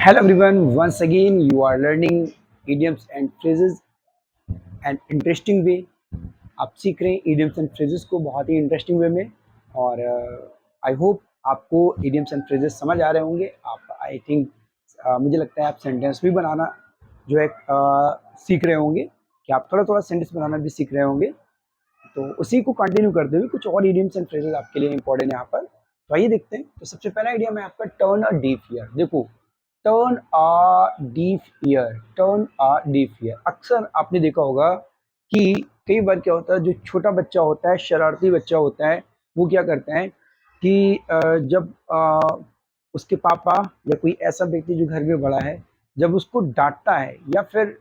Hello everyone, once again you are learning idioms and phrases an interesting way. आप सीख रहे हैं idioms and phrases को बहुत ही इंटरेस्टिंग वे में और आई होप आपको idioms and phrases समझ आ रहे होंगे। आप आई थिंक मुझे लगता है आप सेंटेंस भी बनाना जो है सीख रहे होंगे कि आप थोड़ा थोड़ा सेंटेंस बनाना भी सीख रहे होंगे। तो उसी को कंटिन्यू करते हुए कुछ और idioms and phrases आपके लिए इंपॉर्टेंट है यहाँ पर। तो आइए देखते हैं। तो सबसे पहला idiom है आपका टर्न अ डीफ ईयर। देखो, turn a deaf year, turn a deaf year. अक्सर आपने देखा होगा कि कई बार क्या होता है, जो छोटा बच्चा होता है, शरारती बच्चा होता है, वो क्या करता है कि जब उसके पापा या कोई ऐसा व्यक्ति जो घर में बड़ा है, जब उसको डांटता है या फिर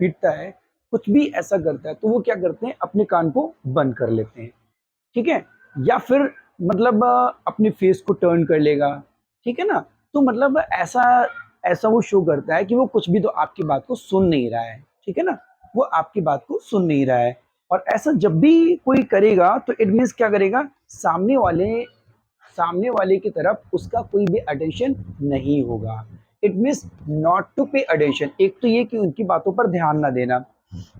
पीटता है, कुछ भी ऐसा करता है, तो वो क्या करते हैं, अपने कान को बंद कर लेते हैं। ठीक है, या फिर मतलब अपने फेस को टर्न कर लेगा। ठीक है ना, तो मतलब ऐसा ऐसा वो शो करता है कि वो कुछ भी तो आपकी बात को सुन नहीं रहा है। ठीक है ना, वो आपकी बात को सुन नहीं रहा है। और ऐसा जब भी कोई करेगा तो इट मीन्स क्या करेगा, सामने वाले की तरफ उसका कोई भी अटेंशन नहीं होगा। It means not to pay attention. एक तो ये कि उनकी बातों पर ध्यान ना देना,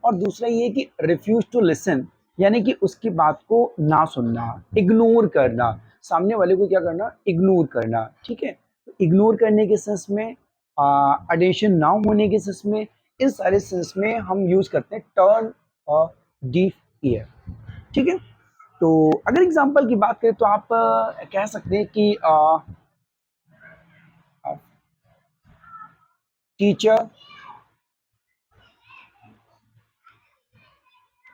और दूसरा ये कि रिफ्यूज टू लिसन, यानी कि उसकी बात को ना सुनना, इग्नोर करना, सामने वाले को क्या करना, इग्नोर करना। ठीक है, तो इग्नोर करने के सेंस में, अटेंशन ना होने के सेंस में, इन सारे सेंस में हम यूज करते हैं टर्न अ डीफ ईयर। ठीक है, तो अगर एग्जांपल की बात करें तो आप कह सकते हैं कि teacher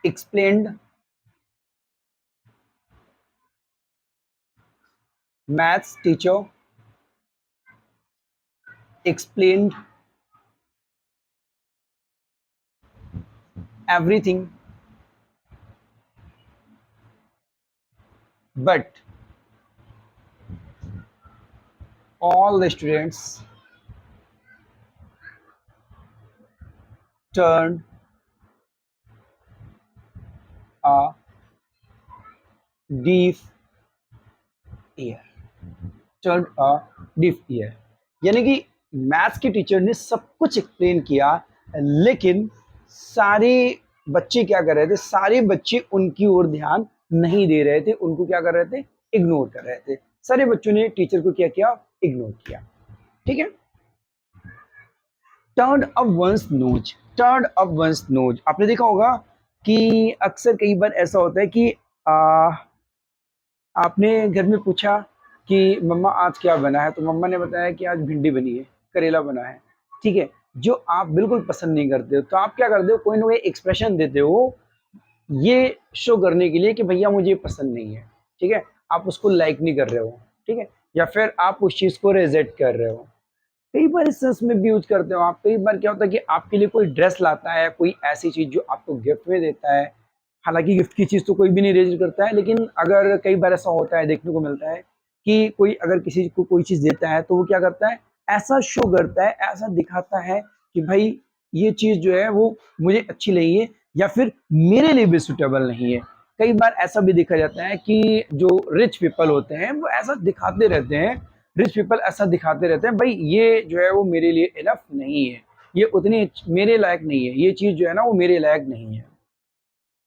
explained maths teacher explained everything, but all the students turned a deaf ear, turned a deaf ear। यानी कि मैथ्स के टीचर ने सब कुछ एक्सप्लेन किया, लेकिन सारे बच्चे क्या कर रहे थे, सारे बच्चे उनकी ओर ध्यान नहीं दे रहे थे, उनको क्या कर रहे थे, इग्नोर कर रहे थे। सारे बच्चों ने टीचर को क्या किया, इग्नोर किया। ठीक है, turn up once knows, turn up once knows. आपने देखा होगा कि अक्सर कई बार ऐसा होता है कि आपने घर में पूछा कि मम्मा आज क्या बना है, तो मम्मा ने बताया कि आज भिंडी बनी है, करेला बना है। ठीक है, जो आप बिल्कुल पसंद नहीं करते हो, तो आप क्या करते हो, कोई ना कोई एक्सप्रेशन देते हो ये शो करने के लिए कि भैया मुझे पसंद नहीं है। ठीक है, आप उसको लाइक नहीं कर रहे हो। ठीक है, या फिर आप उस चीज़ को रिजेक्ट कर रहे हो। कई बार इस सेंस में भी यूज करते हो आप। कई बार क्या होता है कि आपके लिए कोई ड्रेस लाता है, कोई ऐसी चीज जो आपको गिफ्ट में देता है। हालांकि गिफ्ट की चीज तो कोई भी नहीं रेज करता है, लेकिन अगर कई बार ऐसा होता है, देखने को मिलता है कि कोई अगर किसी को कोई चीज देता है, तो वो क्या करता है, ऐसा शो करता है, ऐसा दिखाता है कि भाई ये चीज जो है वो मुझे अच्छी नहीं है, या फिर मेरे लिए भी सुटेबल नहीं है। कई बार ऐसा भी देखा जाता है कि जो रिच पीपल होते हैं वो ऐसा दिखाते रहते हैं, रिच पीपल ऐसा दिखाते रहते हैं, भाई ये जो है वो मेरे लिए इनफ नहीं है, ये उतनी मेरे लायक नहीं है, ये चीज जो है ना वो मेरे लायक नहीं है।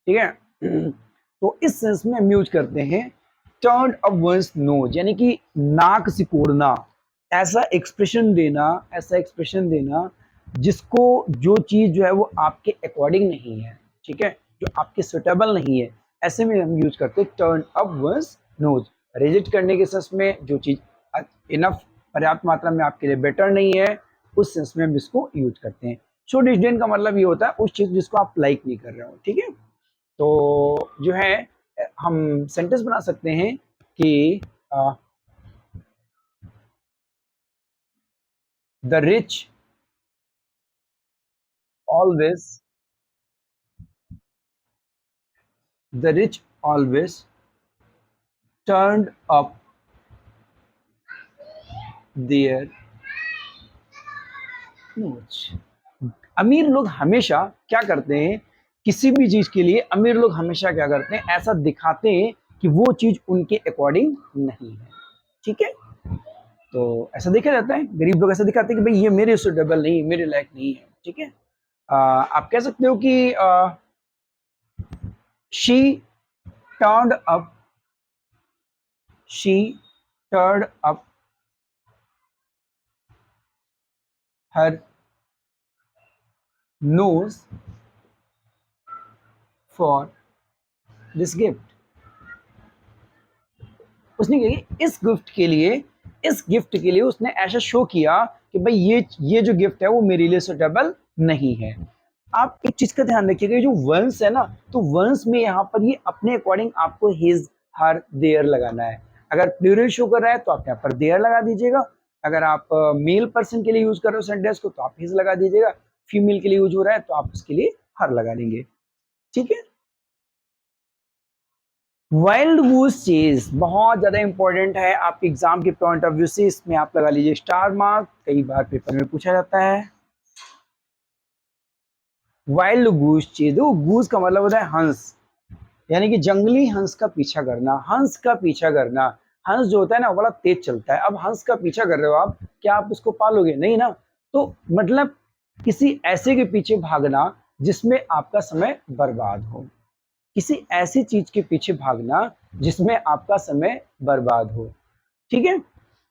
ठीक है, तो इस सेंस में हम यूज करते हैं टर्न अप वंस नोज, यानी कि नाक सिकोड़ना, ऐसा एक्सप्रेशन देना, ऐसा एक्सप्रेशन देना जिसको, जो चीज जो है वो आपके अकॉर्डिंग नहीं है। ठीक है, जो आपके सुटेबल नहीं है, ऐसे में हम यूज करते हैं turn up once knows. Reject करने के सेंस में, जो चीज इनफ, पर्याप्त मात्रा में आपके लिए बेटर नहीं है, उस सेंस में हम इसको यूज करते हैं। सो डिसडेन का मतलब ये होता है उस चीज जिसको आप लाइक नहीं कर रहे हो। ठीक है, तो जो है हम सेंटेंस बना सकते हैं कि the rich always, the rich always turned up their nose. अमीर लोग हमेशा क्या करते हैं, किसी भी चीज के लिए अमीर लोग हमेशा क्या करते हैं, ऐसा दिखाते हैं कि वो चीज उनके अकॉर्डिंग नहीं है। ठीक है, तो ऐसा देखा जाता है, गरीब लोग ऐसा दिखाते हैं कि भाई ये मेरे सुटेबल नहीं, मेरे लायक नहीं है, ठीक है। आप कह सकते हो कि she turned up, she turned up her nose for this gift. उसने क्या किया, इस गिफ्ट के लिए उसने ऐसा शो किया कि भाई ये जो गिफ्ट है वो मेरे लिए सुटेबल नहीं है। आप एक चीज का ध्यान रखिएगा, जो वंस है ना, तो वंस में यहाँ पर ये अपने अकॉर्डिंग आपको हिज हर देयर लगाना है। अगर प्लूरल शो कर रहा है तो आप यहाँ पर देयर लगा दीजिएगा। अगर आप मेल पर्सन के लिए यूज कर रहे हो सेंटेंस को तो आप हिज लगा दीजिएगा। फीमेल के लिए यूज हो रहा है तो आप उसके लिए हर लगा देंगे, ठीक है। वाइल्ड गूस चेज बहुत ज्यादा इंपॉर्टेंट है आपके एग्जाम के पॉइंट ऑफ व्यू से, इसमें आप लगा लीजिए स्टार मार्क, कई बार पेपर में पूछा जाता है। वाइल्ड गूस चेज, वो गूस का मतलब होता है हंस, यानी कि जंगली हंस का पीछा करना, हंस का पीछा करना। हंस जो होता है ना बड़ा तेज चलता है। अब हंस का पीछा कर रहे हो आप, क्या आप उसको पालोगे? नहीं ना। तो मतलब किसी ऐसे के पीछे भागना जिसमें आपका समय बर्बाद हो, किसी ऐसी चीज के पीछे भागना जिसमें आपका समय बर्बाद हो, ठीक है।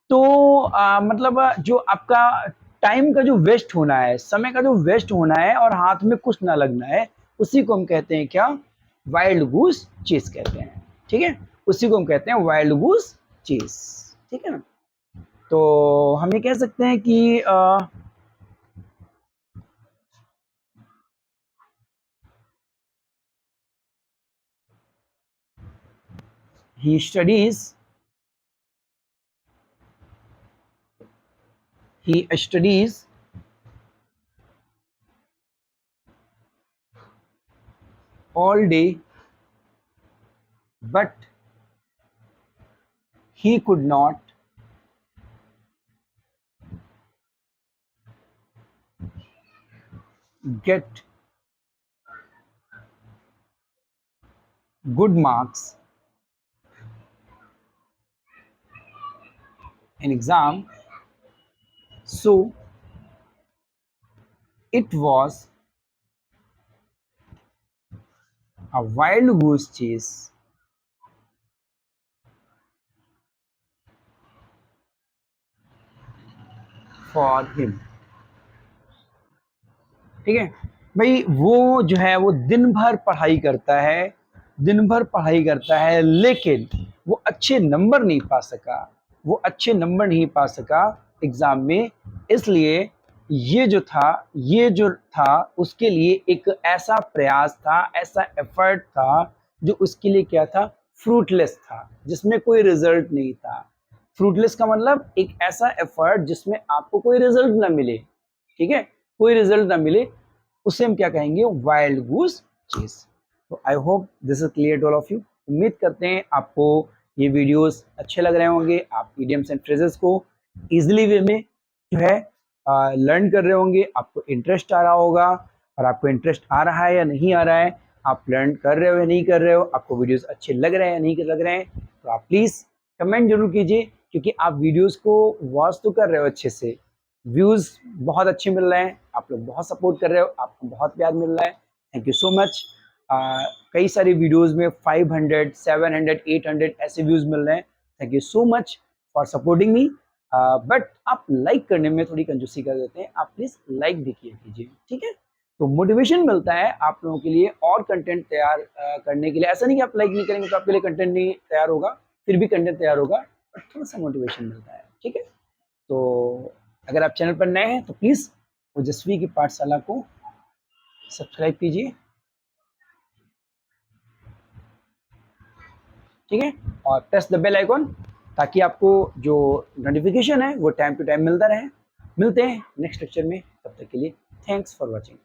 तो मतलब जो आपका टाइम का जो वेस्ट होना है, समय का जो वेस्ट होना है और हाथ में कुछ ना लगना है, उसी को हम कहते हैं क्या? वाइल्ड गूस चेस कहते हैं, ठीक है। उसी को हम कहते हैं वाइल्ड गूस चेस, ठीक है ना। तो हम ये कह सकते हैं कि he studies all day but he could not get good marks in exam, so it was a wild goose chase for him, ठीक है। भाई वो जो है वो दिन भर पढ़ाई करता है, दिन भर पढ़ाई करता है, लेकिन वो अच्छे नंबर नहीं पा सका, वो अच्छे नंबर नहीं पा सका एग्जाम में। इसलिए ये जो था उसके लिए एक ऐसा प्रयास था, ऐसा एफर्ट था जो उसके लिए क्या था? फ्रूटलेस था, जिसमें कोई रिजल्ट नहीं था। फ्रूटलेस का मतलब एक ऐसा एफर्ट जिसमें आपको कोई रिजल्ट ना मिले, ठीक है, कोई रिजल्ट ना मिले, उसे हम क्या कहेंगे? Wild goose chase. तो I hope this is clear to all of you. उम्मीद करते हैं आपको ये वीडियोस अच्छे लग रहे होंगे, आप इडियम्स एंड फ्रेजेस को इजीली वे में जो है लर्न कर रहे होंगे, आपको इंटरेस्ट आ रहा होगा। और आपको इंटरेस्ट आ रहा है या नहीं आ रहा है, आप लर्न कर रहे हो या नहीं कर रहे हो, आपको वीडियोस अच्छे लग रहे हैं या नहीं लग रहे हैं, तो आप प्लीज़ कमेंट जरूर कीजिए, क्योंकि आप वीडियोस को वॉच तो कर रहे हो अच्छे से, व्यूज बहुत अच्छे मिल रहे हैं, आप लोग बहुत सपोर्ट कर रहे हो, आपको बहुत प्यार मिल रहा है, थैंक यू सो मच। कई सारी वीडियोस में 500, 700, 800 ऐसे व्यूज मिल रहे हैं, thank you so much for supporting me. But आप लाइक करने में थोड़ी कंजूसी कर देते हैं, आप प्लीज लाइक भी किया कीजिए, ठीक है। तो मोटिवेशन मिलता है आप लोगों के लिए और कंटेंट तैयार करने के लिए। ऐसा नहीं कि आप लाइक नहीं करेंगे तो आपके लिए कंटेंट नहीं तैयार होगा, फिर भी कंटेंट तैयार होगा, बट थोड़ा सा मोटिवेशन मिलता है, ठीक है। तो अगर आप चैनल पर नए हैं तो प्लीज़ ओजस्वी की पाठशाला को सब्सक्राइब कीजिए, ठीक है, और प्रेस द बेल आइकॉन, ताकि आपको जो नोटिफिकेशन है वो टाइम टू टाइम मिलता रहे। मिलते हैं नेक्स्ट लेक्चर में, तब तक के लिए थैंक्स फॉर वॉचिंग।